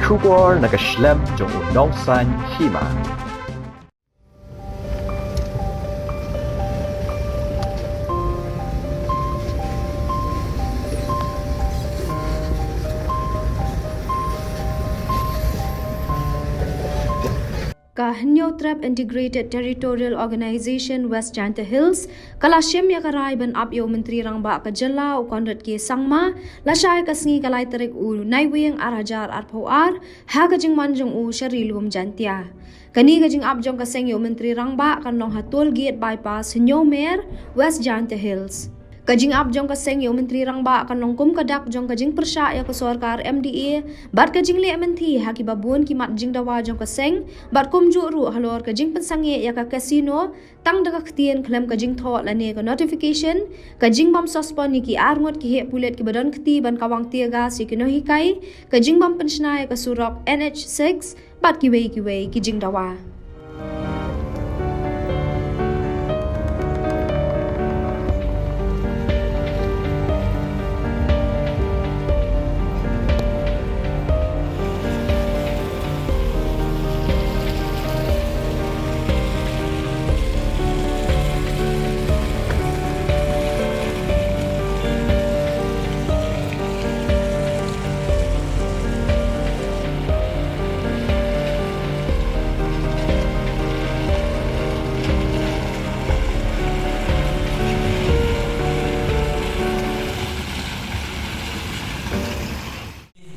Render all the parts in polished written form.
Shubor nakaslem jong unongsan hima. Kahanyo Trap Integrated Territorial Organization West Janta Hills kalasiem ya karai ban up yo menteri rangba ka jala u konrat ke sangma lasai kasngi kalai tarik u naiwing arajar arpoar ha ka jing manjung u sharilum jantia kani ka jing up jong ka seng yo menteri rangba kan long hatol gate bypass Hinyo Mer West Janta Hills kajing up jong kaseng yo menteri rangba kan nongkum kadak jong kajing persya ya ke sarkar MDA bat kajing le menti haki babun ki mat jing dawa jong kaseng bat kum ju ru halor kajing pensange ya ka casino tang daga ktien klem kajing tho lane ka notification kajing bam suspend ni ki arngot ki he pulet ki badan kti ban kawang tiaga si ki no hikai kajing bam penshna ya ka surok NH6 bat ki wei ki jing dawa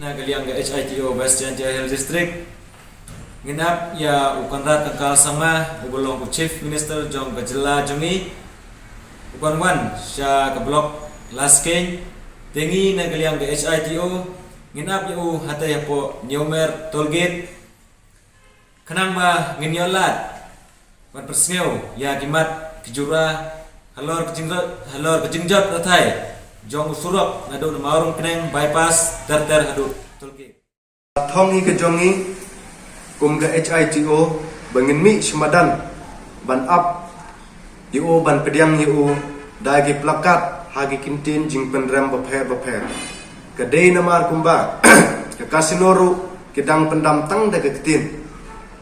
Nagaliang ga HITO West Janta Hills District nginap ya ukanrat kakal sama ugolong ku Chief Minister jong kajela jongi ukanwan sya ka blok Lasking tengi nagaliang ga HITO nginap ya u hatay po Hinyo Mer Tollgate kanang ma nginyolat wan persngew ya gimat kijura halor kejingjot ratay jong usurok ngado marung keneng bypass ter hadu tolke thongi ke jongi kum ga HITO bangin mi semadan ban up yu ban pediam yu dagi plakat hagi kintin jing penrem bapher ke dei namar kumba ke kasino ru kedang pendam tang daga ketin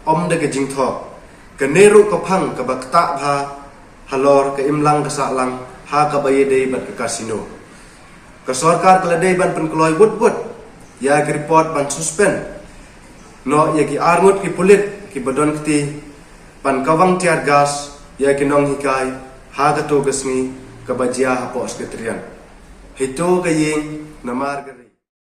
om daga jing tho ke neru ke phang ke bakta bha halor ke imlang ke salang ha ka baye dei bat ke kasino ke sarkar keladai ban penkeloy wud ya ki report ban suspend no ya ki arngut ki pulit ki badon kti ban kawang tiar gas ya ki nong hikai ha ka to gasmi ka bajia ha po sekretarian hito ka ying namar